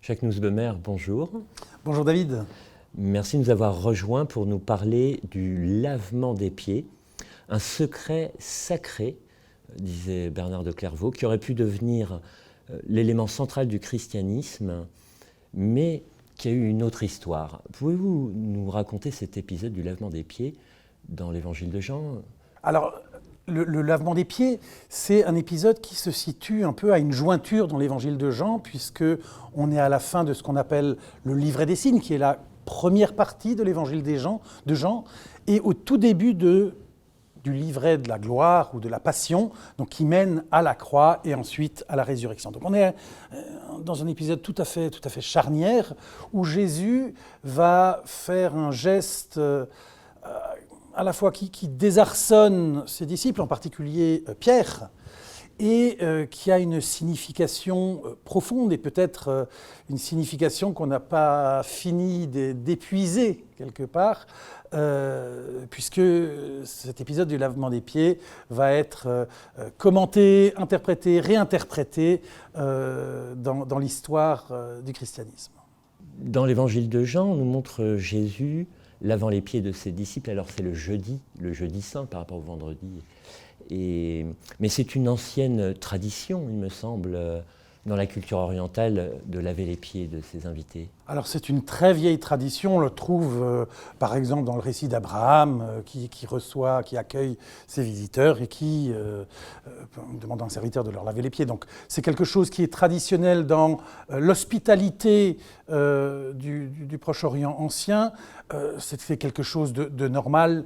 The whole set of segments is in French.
Jacques Nussbaumer, bonjour. Bonjour David. Merci de nous avoir rejoints pour nous parler du lavement des pieds, un secret sacré, disait Bernard de Clairvaux, qui aurait pu devenir l'élément central du christianisme, mais qui a eu une autre histoire. Pouvez-vous nous raconter cet épisode du lavement des pieds dans l'évangile de Jean ? Alors, le lavement des pieds, c'est un épisode qui se situe un peu à une jointure dans l'évangile de Jean, puisque on est à la fin de ce qu'on appelle le livret des signes, qui est la première partie de l'évangile de Jean, et au tout début du livret de la gloire ou de la passion, donc qui mène à la croix et ensuite à la résurrection. Donc on est dans un épisode tout à fait charnière, où Jésus va faire un geste à la fois qui désarçonne ses disciples, en particulier Pierre, et qui a une signification profonde et peut-être une signification qu'on n'a pas fini d'épuiser quelque part, puisque cet épisode du lavement des pieds va être commenté, interprété, réinterprété dans l'histoire du christianisme. Dans l'évangile de Jean, on nous montre Jésus lavant les pieds de ses disciples. Alors c'est le jeudi saint par rapport au vendredi. Mais c'est une ancienne tradition, il me semble, dans la culture orientale, de laver les pieds de ses invités. Alors c'est une très vieille tradition, on le trouve par exemple dans le récit d'Abraham qui accueille ses visiteurs et qui demande à un serviteur de leur laver les pieds. Donc c'est quelque chose qui est traditionnel dans l'hospitalité du Proche-Orient ancien. C'était quelque chose de normal.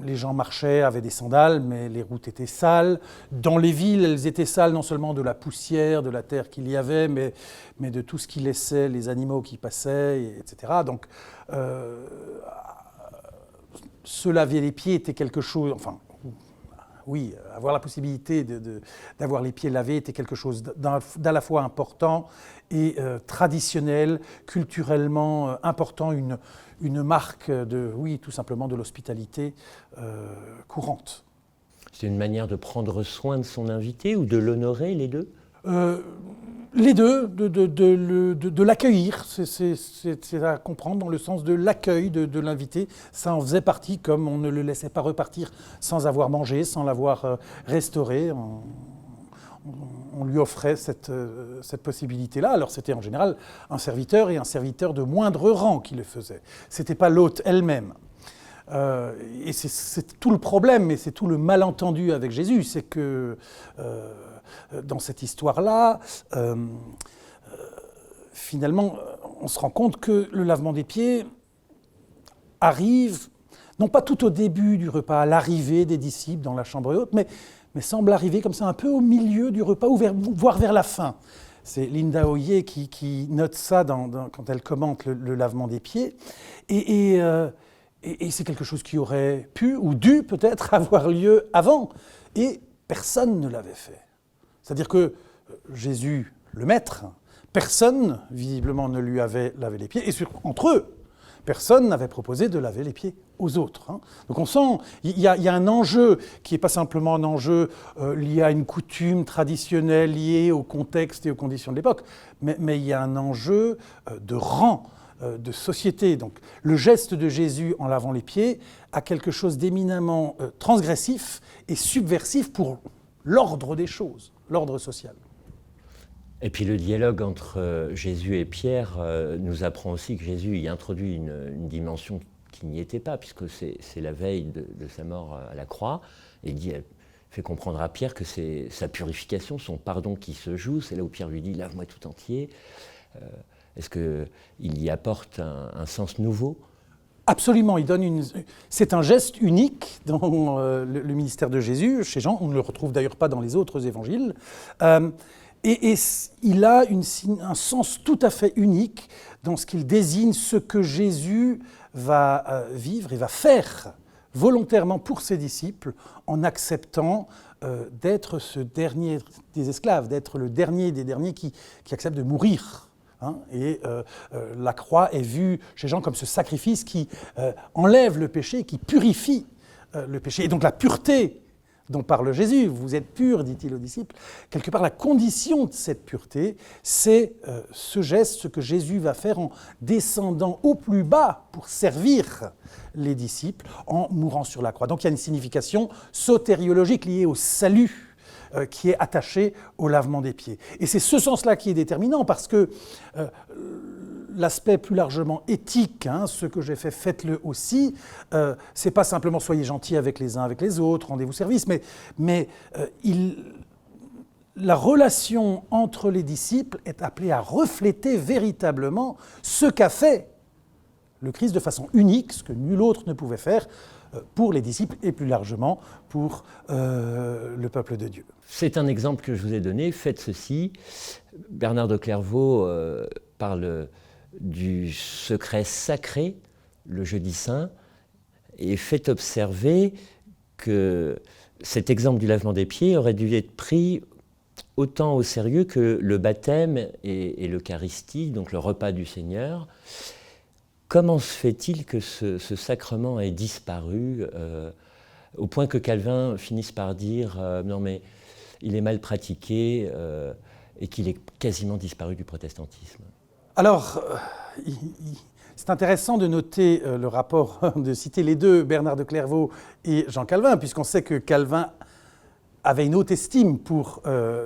Les gens marchaient, avaient des sandales, mais les routes étaient sales. Dans les villes, elles étaient sales non seulement de la poussière, de la terre qu'il y avait, mais de tout ce qui laissait les animaux qui passaient, etc. Donc, se laver les pieds était quelque chose... Enfin, oui, avoir la possibilité d'avoir les pieds lavés était quelque chose d'à la fois important et traditionnel, culturellement important, une marque tout simplement de l'hospitalité courante. C'est une manière de prendre soin de son invité ou de l'honorer, les deux ? Les deux, de l'accueillir, c'est à comprendre dans le sens de l'accueil de l'invité. Ça en faisait partie, comme on ne le laissait pas repartir sans avoir mangé, sans l'avoir restauré. On lui offrait cette possibilité-là. Alors c'était en général un serviteur et un serviteur de moindre rang qui le faisait. C'était pas l'hôte elle-même. Et c'est tout le problème, et c'est tout le malentendu avec Jésus, c'est que dans cette histoire-là, finalement, on se rend compte que le lavement des pieds arrive, non pas tout au début du repas, à l'arrivée des disciples dans la chambre haute, mais semble arriver comme ça un peu au milieu du repas, voire vers la fin. C'est Linda Hoyer qui note ça quand elle commente le lavement des pieds. Et c'est quelque chose qui aurait pu ou dû peut-être avoir lieu avant. Et personne ne l'avait fait. C'est-à-dire que Jésus, le maître, personne visiblement ne lui avait lavé les pieds. Et entre eux, personne n'avait proposé de laver les pieds aux autres. Donc on sent, il y a un enjeu qui n'est pas simplement un enjeu lié à une coutume traditionnelle, lié au contexte et aux conditions de l'époque, mais il y a un enjeu de rang, de société. Donc le geste de Jésus en lavant les pieds a quelque chose d'éminemment transgressif et subversif pour l'ordre des choses, l'ordre social. Et puis le dialogue entre Jésus et Pierre nous apprend aussi que Jésus y introduit une dimension qui n'y était pas, puisque c'est la veille de sa mort à la croix, et il fait comprendre à Pierre que c'est sa purification, son pardon qui se joue. C'est là où Pierre lui dit « lave-moi tout entier ». Est-ce qu'il y apporte un sens nouveau ? Absolument, c'est un geste unique dans le ministère de Jésus, chez Jean. On ne le retrouve d'ailleurs pas dans les autres évangiles. Et il a un sens tout à fait unique dans ce qu'il désigne ce que Jésus va vivre et va faire volontairement pour ses disciples en acceptant d'être ce dernier des esclaves, d'être le dernier des derniers qui accepte de mourir. Et la croix est vue chez Jean comme ce sacrifice qui enlève le péché, qui purifie le péché. Et donc la pureté dont parle Jésus. Vous êtes purs, dit-il aux disciples. Quelque part, la condition de cette pureté, c'est ce geste, ce que Jésus va faire en descendant au plus bas pour servir les disciples, en mourant sur la croix. Donc il y a une signification sotériologique liée au salut qui est attachée au lavement des pieds. Et c'est ce sens-là qui est déterminant, parce que l'aspect plus largement éthique, ce que j'ai fait, faites-le aussi, c'est pas simplement soyez gentils avec les uns avec les autres, rendez-vous service, mais la relation entre les disciples est appelée à refléter véritablement ce qu'a fait le Christ de façon unique, ce que nul autre ne pouvait faire pour les disciples et plus largement pour le peuple de Dieu. C'est un exemple que je vous ai donné, faites ceci. Bernard de Clairvaux parle du secret sacré, le jeudi saint, et fait observer que cet exemple du lavement des pieds aurait dû être pris autant au sérieux que le baptême et l'Eucharistie, donc le repas du Seigneur. Comment se fait-il que ce sacrement ait disparu au point que Calvin finisse par dire non mais il est mal pratiqué et qu'il est quasiment disparu du protestantisme? Alors, c'est intéressant de noter le rapport, de citer les deux, Bernard de Clairvaux et Jean Calvin, puisqu'on sait que Calvin avait une haute estime pour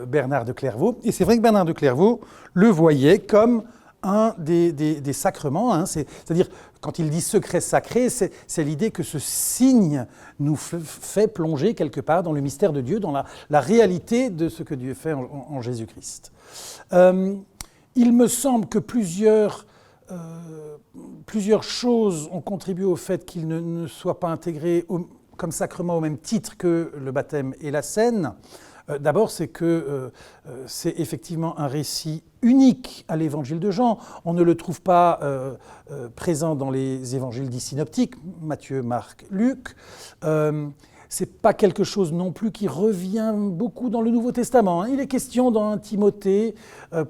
Bernard de Clairvaux. Et c'est vrai que Bernard de Clairvaux le voyait comme un des sacrements, c'est-à-dire quand il dit secret sacré, c'est l'idée que ce signe nous fait plonger quelque part dans le mystère de Dieu, dans la réalité de ce que Dieu fait en Jésus-Christ. Il me semble que plusieurs choses ont contribué au fait qu'il ne soit pas intégré comme sacrement au même titre que le baptême et la scène. D'abord, c'est que c'est effectivement un récit unique à l'évangile de Jean. On ne le trouve pas présent dans les évangiles dits synoptiques, Matthieu, Marc, Luc. C'est pas quelque chose non plus qui revient beaucoup dans le Nouveau Testament. Il est question dans Timothée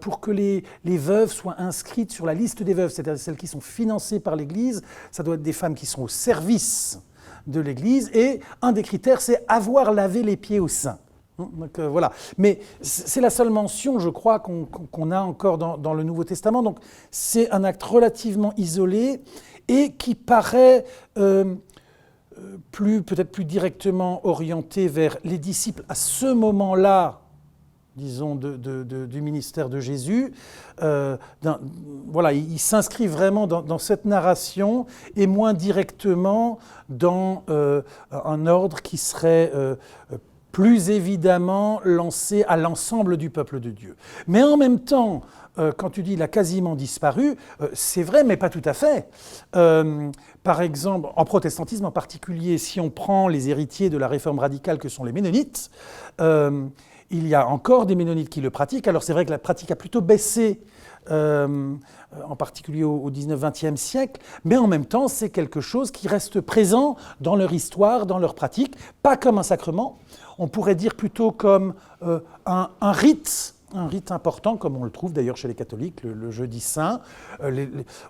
pour que les veuves soient inscrites sur la liste des veuves, c'est-à-dire celles qui sont financées par l'Église. Ça doit être des femmes qui sont au service de l'Église. Et un des critères, c'est avoir lavé les pieds aux saints. Donc, voilà. Mais c'est la seule mention, je crois, qu'on a encore dans le Nouveau Testament. Donc c'est un acte relativement isolé et qui paraît peut-être plus directement orienté vers les disciples à ce moment-là, disons, du ministère de Jésus. Voilà, il s'inscrit vraiment dans cette narration et moins directement dans un ordre qui serait plus évidemment lancé à l'ensemble du peuple de Dieu. Mais en même temps, quand tu dis il a quasiment disparu, c'est vrai, mais pas tout à fait. Par exemple, en protestantisme en particulier, si on prend les héritiers de la réforme radicale que sont les Ménonites, il y a encore des Ménonites qui le pratiquent. Alors c'est vrai que la pratique a plutôt baissé, en particulier au 19-20e siècle, mais en même temps, c'est quelque chose qui reste présent dans leur histoire, dans leur pratique, pas comme un sacrement, on pourrait dire plutôt comme un rite important, comme on le trouve d'ailleurs chez les catholiques, le jeudi saint.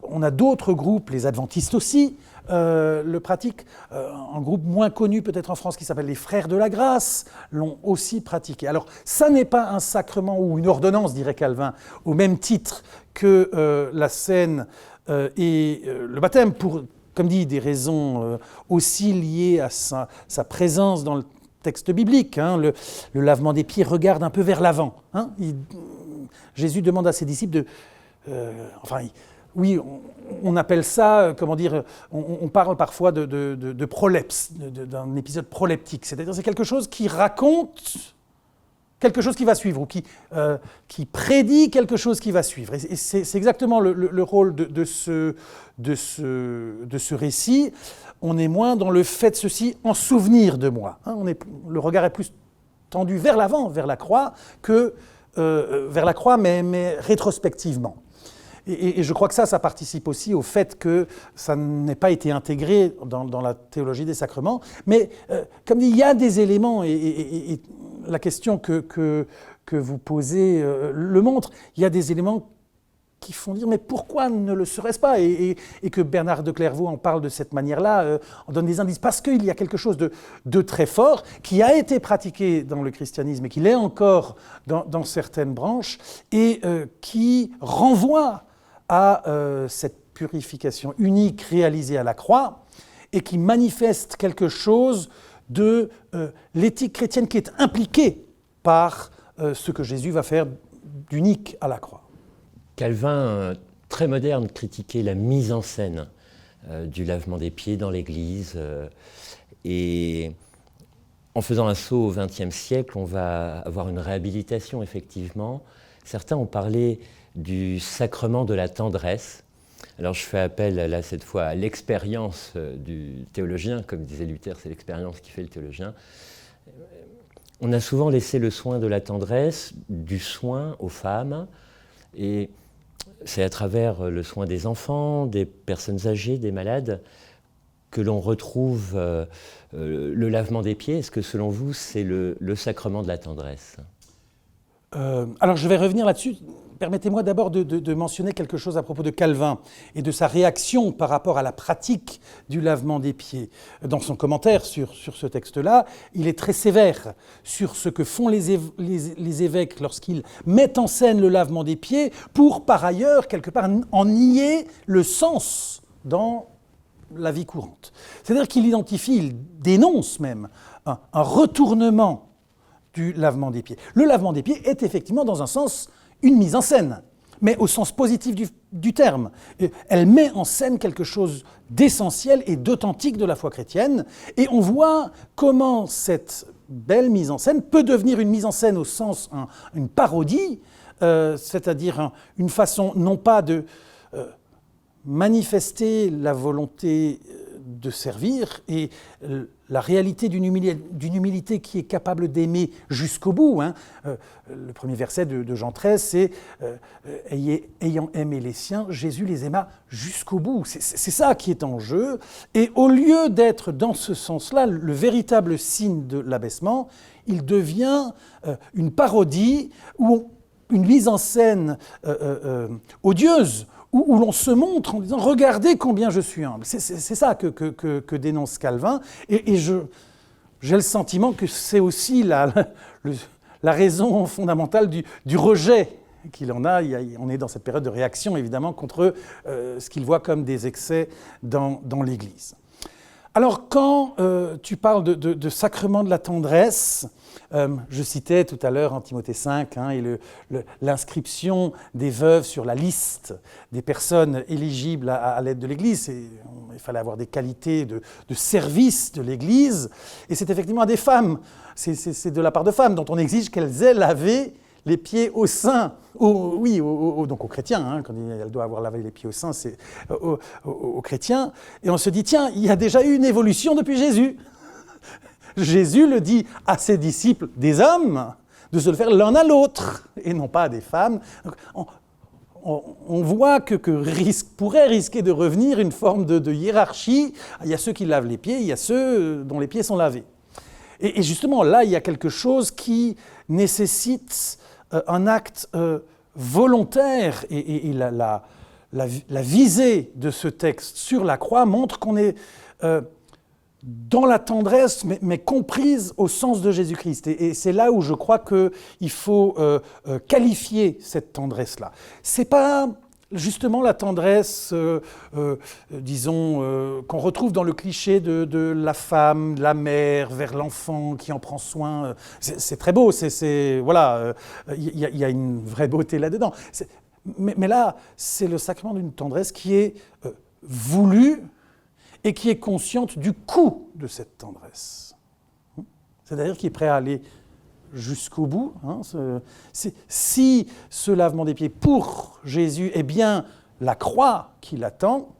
On a d'autres groupes, les adventistes aussi, le pratiquent. Un groupe moins connu peut-être en France qui s'appelle les Frères de la Grâce l'ont aussi pratiqué. Alors ça n'est pas un sacrement ou une ordonnance, dirait Calvin, au même titre que la scène et le baptême, pour, comme dit, des raisons aussi liées à sa présence dans le texte biblique, le lavement des pieds regarde un peu vers l'avant. Jésus demande à ses disciples on appelle ça, comment dire, on parle parfois de prolepse, d'un épisode proleptique, c'est-à-dire c'est quelque chose qui raconte quelque chose qui va suivre, ou qui prédit quelque chose qui va suivre. Et c'est exactement le rôle de ce récit. On est moins dans le fait de ceci en souvenir de moi. Le regard est plus tendu vers l'avant, vers la croix, que vers la croix, mais rétrospectivement. Et je crois que ça participe aussi au fait que ça n'ait pas été intégré dans la théologie des sacrements. Mais comme dit, il y a des éléments, et la question que vous posez le montre, il y a des éléments qui font dire mais pourquoi ne le serait-ce pas et que Bernard de Clairvaux en parle de cette manière-là, en donne des indices, parce qu'il y a quelque chose de très fort qui a été pratiqué dans le christianisme et qui l'est encore dans certaines branches et qui renvoie à cette purification unique réalisée à la croix et qui manifeste quelque chose de l'éthique chrétienne qui est impliquée par ce que Jésus va faire d'unique à la croix. Calvin, très moderne, critiquait la mise en scène du lavement des pieds dans l'Église. Et en faisant un saut au XXe siècle, on va avoir une réhabilitation, effectivement. Certains ont parlé du sacrement de la tendresse. Alors je fais appel, là, cette fois, à l'expérience du théologien. Comme disait Luther, c'est l'expérience qui fait le théologien. On a souvent laissé le soin de la tendresse, du soin aux femmes, et c'est à travers le soin des enfants, des personnes âgées, des malades, que l'on retrouve le lavement des pieds. Est-ce que, selon vous, c'est le sacrement de la tendresse ? Alors, je vais revenir là-dessus. Permettez-moi d'abord de mentionner quelque chose à propos de Calvin et de sa réaction par rapport à la pratique du lavement des pieds. Dans son commentaire sur ce texte-là, il est très sévère sur ce que font les évêques lorsqu'ils mettent en scène le lavement des pieds pour, par ailleurs, quelque part, en nier le sens dans la vie courante. C'est-à-dire qu'il identifie, il dénonce même un retournement du lavement des pieds. Le lavement des pieds est effectivement, dans un sens, une mise en scène, mais au sens positif du terme. Elle met en scène quelque chose d'essentiel et d'authentique de la foi chrétienne, et on voit comment cette belle mise en scène peut devenir une mise en scène au sens, une parodie, c'est-à-dire une façon non pas de manifester la volonté de servir et la réalité d'une humilité qui est capable d'aimer jusqu'au bout. Le premier verset de Jean 13, c'est « Ayant aimé les siens, Jésus les aima jusqu'au bout ». C'est ça qui est en jeu. Et au lieu d'être dans ce sens-là, le véritable signe de l'abaissement, il devient une parodie ou une mise en scène odieuse, où l'on se montre en disant « Regardez combien je suis humble ». C'est ça que dénonce Calvin. Et j'ai le sentiment que c'est aussi la raison fondamentale du rejet qu'il en a. On est dans cette période de réaction, évidemment, contre ce qu'il voit comme des excès dans l'Église. Alors, quand tu parles de sacrement de la tendresse, je citais tout à l'heure en Timothée 5 et l'inscription des veuves sur la liste des personnes éligibles à l'aide de l'Église. Il fallait avoir des qualités de service de l'Église. Et c'est effectivement à des femmes, c'est de la part de femmes dont on exige qu'elles aient lavé les pieds au sein, donc aux chrétiens, quand elle doit avoir lavé les pieds au sein, c'est aux chrétiens. Et on se dit, tiens, il y a déjà eu une évolution depuis Jésus. Jésus le dit à ses disciples, des hommes, de se le faire l'un à l'autre, et non pas à des femmes. On voit que pourrait risquer de revenir une forme de hiérarchie. Il y a ceux qui lavent les pieds, il y a ceux dont les pieds sont lavés. Et justement, là, il y a quelque chose qui nécessite un acte volontaire, et la visée de ce texte sur la croix montre qu'on est dans la tendresse, mais comprise au sens de Jésus-Christ. Et c'est là où je crois qu'il faut qualifier cette tendresse-là. C'est pas justement la tendresse, disons, qu'on retrouve dans le cliché de la femme, la mère, vers l'enfant qui en prend soin. C'est très beau, voilà, il y a une vraie beauté là-dedans. Mais là, c'est le sacrement d'une tendresse qui est voulue et qui est consciente du coût de cette tendresse. C'est-à-dire qui est prêt à aller jusqu'au bout. Si ce lavement des pieds pour Jésus est bien la croix qui l'attend,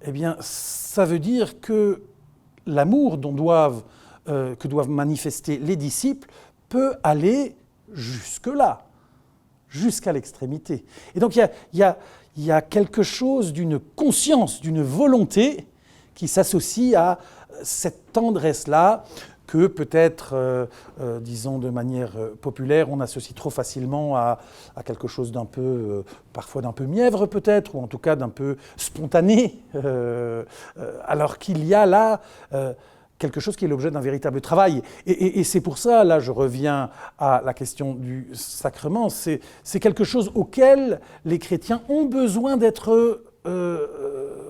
eh bien ça veut dire que l'amour que doivent manifester les disciples peut aller jusque-là, jusqu'à l'extrémité. Et donc il y a quelque chose d'une conscience, d'une volonté qui s'associe à cette tendresse-là que peut-être, disons de manière populaire, on associe trop facilement à quelque chose d'un peu, parfois d'un peu mièvre peut-être, ou en tout cas d'un peu spontané, alors qu'il y a là quelque chose qui est l'objet d'un véritable travail. Et c'est pour ça, là je reviens à la question du sacrement, c'est quelque chose auquel les chrétiens ont besoin d'être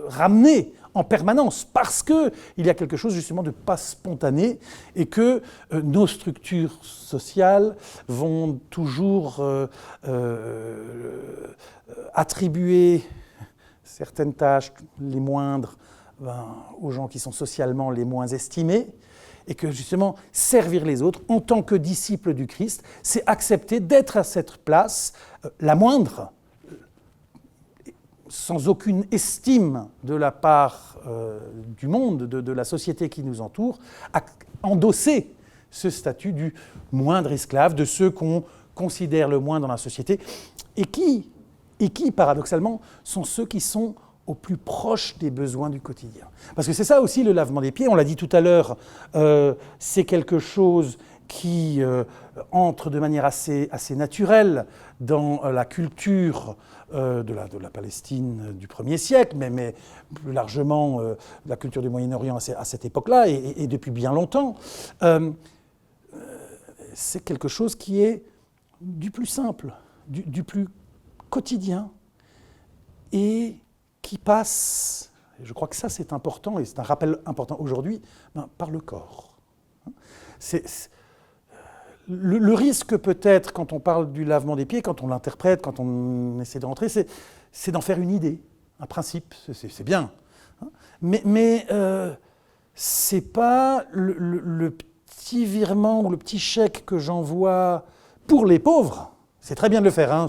ramenés en permanence, parce qu'il y a quelque chose justement de pas spontané et que nos structures sociales vont toujours attribuer certaines tâches, les moindres, aux gens qui sont socialement les moins estimés, et que justement servir les autres en tant que disciples du Christ, c'est accepter d'être à cette place, la moindre, sans aucune estime de la part du monde, de la société qui nous entoure, à endosser ce statut du moindre esclave, de ceux qu'on considère le moins dans la société, et qui, paradoxalement, sont ceux qui sont au plus proche des besoins du quotidien. Parce que c'est ça aussi le lavement des pieds, on l'a dit tout à l'heure, c'est quelque chose qui entre de manière assez naturelle dans la culture de la Palestine du 1er siècle, mais plus largement la culture du Moyen-Orient à cette époque-là, et depuis bien longtemps. C'est quelque chose qui est du plus simple, du plus quotidien, et qui passe, et je crois que ça c'est important, et c'est un rappel important aujourd'hui, par le corps. Le risque peut-être, quand on parle du lavement des pieds, quand on l'interprète, quand on essaie de rentrer, c'est d'en faire une idée, un principe, c'est bien. Mais c'est pas le petit virement ou le petit chèque que j'envoie pour les pauvres. C'est très bien de le faire, hein.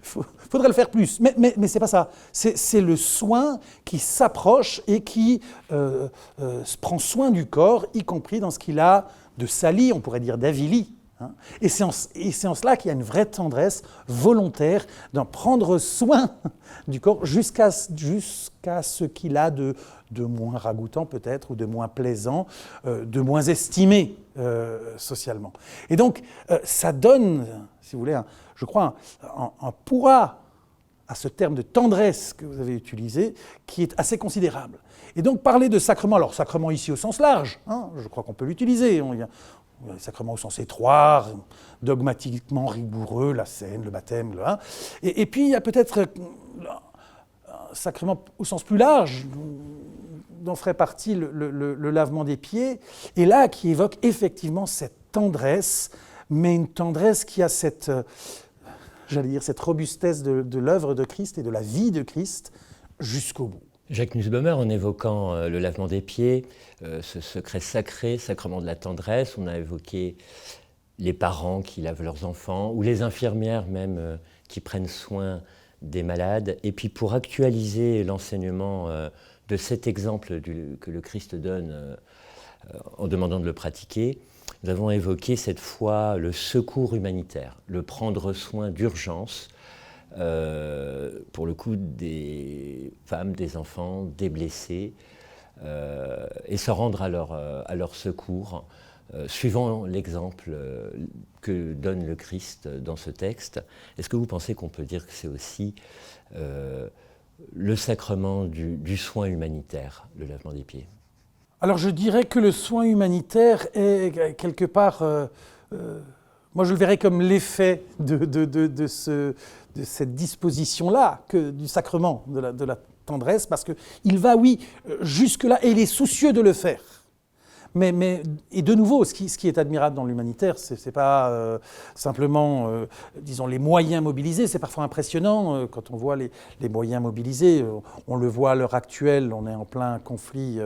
Faudrait le faire plus, mais c'est pas ça. C'est le soin qui s'approche et qui se prend soin du corps, y compris dans ce qu'il a de sali, on pourrait dire d'avili. Hein. Et c'est en cela qu'il y a une vraie tendresse volontaire d'en prendre soin du corps jusqu'à ce qu'il a de moins ragoûtant peut-être, ou de moins plaisant, de moins estimé socialement. Et donc, ça donne, si vous voulez, je crois, un poids à ce terme de tendresse que vous avez utilisé, qui est assez considérable. Et donc, parler de sacrement, alors sacrement ici au sens large, hein, je crois qu'on peut l'utiliser. Il y a les sacrements au sens étroit, dogmatiquement rigoureux, la scène, le baptême, et puis il y a peut-être un sacrement au sens plus large, dont ferait partie le lavement des pieds, et là qui évoque effectivement cette tendresse, mais une tendresse qui a cette robustesse de l'œuvre de Christ et de la vie de Christ jusqu'au bout. Jacques Nussbaumer, en évoquant le lavement des pieds, ce secret sacré, sacrement de la tendresse, on a évoqué les parents qui lavent leurs enfants, ou les infirmières même qui prennent soin des malades. Et puis pour actualiser l'enseignement de cet exemple que le Christ donne en demandant de le pratiquer, nous avons évoqué cette fois le secours humanitaire, le prendre soin d'urgence, pour le coup des femmes, des enfants, des blessés, et se rendre à leur secours, suivant l'exemple que donne le Christ dans ce texte. Est-ce que vous pensez qu'on peut dire que c'est aussi le sacrement du soin humanitaire, le lavement des pieds ? Alors je dirais que le soin humanitaire est quelque part, moi je le verrais comme l'effet de cette disposition-là, du sacrement de la tendresse, parce qu'il va, oui, jusque-là, et il est soucieux de le faire. Et de nouveau, ce qui est admirable dans l'humanitaire, c'est pas simplement, disons, les moyens mobilisés. C'est parfois impressionnant quand on voit les moyens mobilisés. On le voit à l'heure actuelle, on est en plein conflit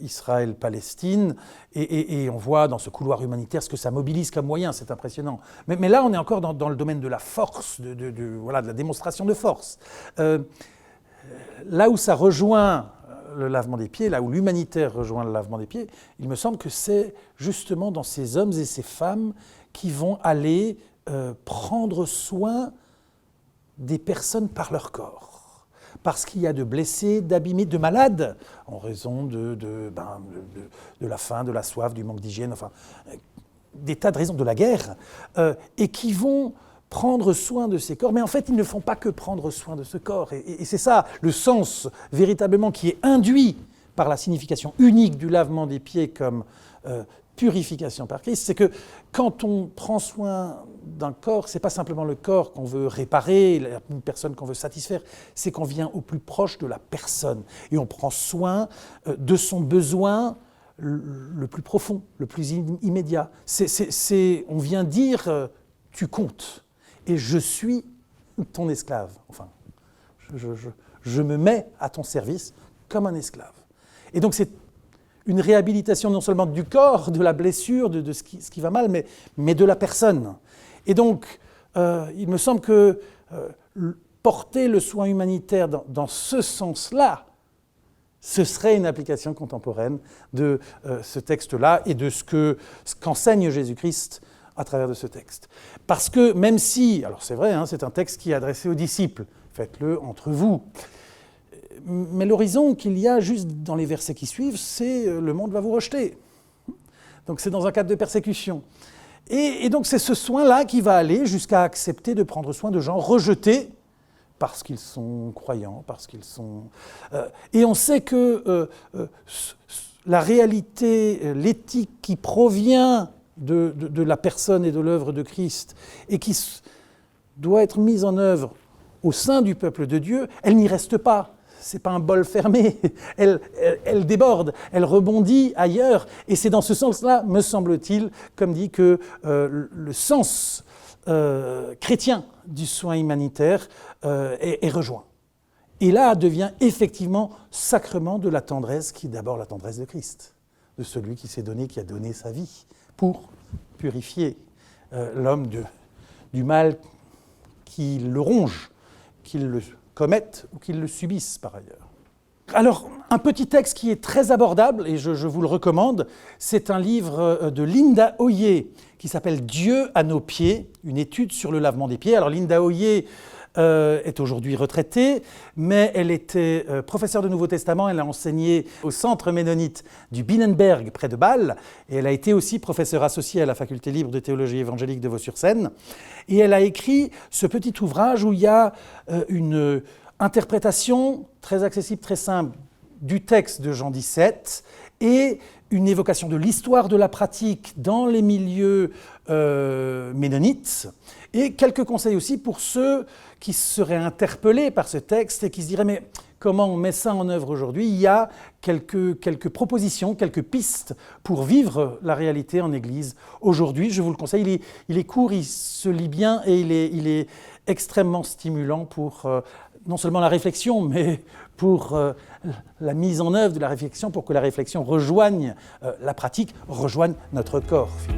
Israël-Palestine, et on voit dans ce couloir humanitaire ce que ça mobilise comme moyen. C'est impressionnant. Mais là, on est encore dans le domaine de la force, de la démonstration de force. Là où ça rejoint le lavement des pieds, là où l'humanitaire rejoint le lavement des pieds, il me semble que c'est justement dans ces hommes et ces femmes qui vont aller prendre soin des personnes par leur corps. parce qu'il y a de blessés, d'abîmés, de malades, en raison de la faim, de la soif, du manque d'hygiène, enfin, des tas de raisons, de la guerre, et qui vont prendre soin de ces corps. Mais en fait, ils ne font pas que prendre soin de ce corps. Et c'est ça, le sens véritablement qui est induit par la signification unique du lavement des pieds comme purification par Christ, c'est que quand on prend soin d'un corps, c'est pas simplement le corps qu'on veut réparer, une personne qu'on veut satisfaire, c'est qu'on vient au plus proche de la personne et on prend soin de son besoin le plus profond, le plus immédiat. On vient dire tu comptes et je suis ton esclave. Enfin, je me mets à ton service comme un esclave. Et donc c'est une réhabilitation non seulement du corps, de la blessure, de ce qui va mal, mais de la personne. Et donc, il me semble que porter le soin humanitaire dans ce sens-là, ce serait une application contemporaine de ce texte-là et de ce qu'enseigne Jésus-Christ à travers de ce texte. Parce que même si, alors c'est vrai, c'est un texte qui est adressé aux disciples, faites-le entre vous, mais l'horizon qu'il y a juste dans les versets qui suivent, c'est le monde va vous rejeter. Donc c'est dans un cadre de persécution. Et donc c'est ce soin-là qui va aller jusqu'à accepter de prendre soin de gens rejetés parce qu'ils sont croyants, parce qu'ils sont... et on sait que la réalité, l'éthique qui provient de la personne et de l'œuvre de Christ et qui doit être mise en œuvre au sein du peuple de Dieu, elle n'y reste pas. Ce n'est pas un bol fermé, elle déborde, elle rebondit ailleurs. Et c'est dans ce sens-là, me semble-t-il, comme dit que le sens chrétien du soin humanitaire est rejoint. Et là devient effectivement sacrement de la tendresse, qui est d'abord la tendresse de Christ, de celui qui s'est donné, qui a donné sa vie pour purifier l'homme du mal qui le ronge, qu'il le commettent ou qu'ils le subissent par ailleurs. Alors, un petit texte qui est très abordable, et je vous le recommande, c'est un livre de Linda Hoyer qui s'appelle « Dieu à nos pieds », une étude sur le lavement des pieds. Alors Linda Hoyer est aujourd'hui retraitée, mais elle était professeure de Nouveau Testament, elle a enseigné au centre ménonite du Binnenberg près de Bâle, et elle a été aussi professeure associée à la faculté libre de théologie évangélique de Vaux-sur-Seine. Et elle a écrit ce petit ouvrage où il y a une interprétation très accessible, très simple du texte de Jean 17 et une évocation de l'histoire de la pratique dans les milieux ménonites et quelques conseils aussi pour ceux qui seraient interpellés par ce texte et qui se diraient « mais comment on met ça en œuvre aujourd'hui ?» Il y a quelques propositions, quelques pistes pour vivre la réalité en Église aujourd'hui. Je vous le conseille, il est court, il se lit bien et il est extrêmement stimulant pour non seulement la réflexion, mais pour la mise en œuvre de la réflexion, pour que la réflexion rejoigne la pratique, rejoigne notre corps finalement.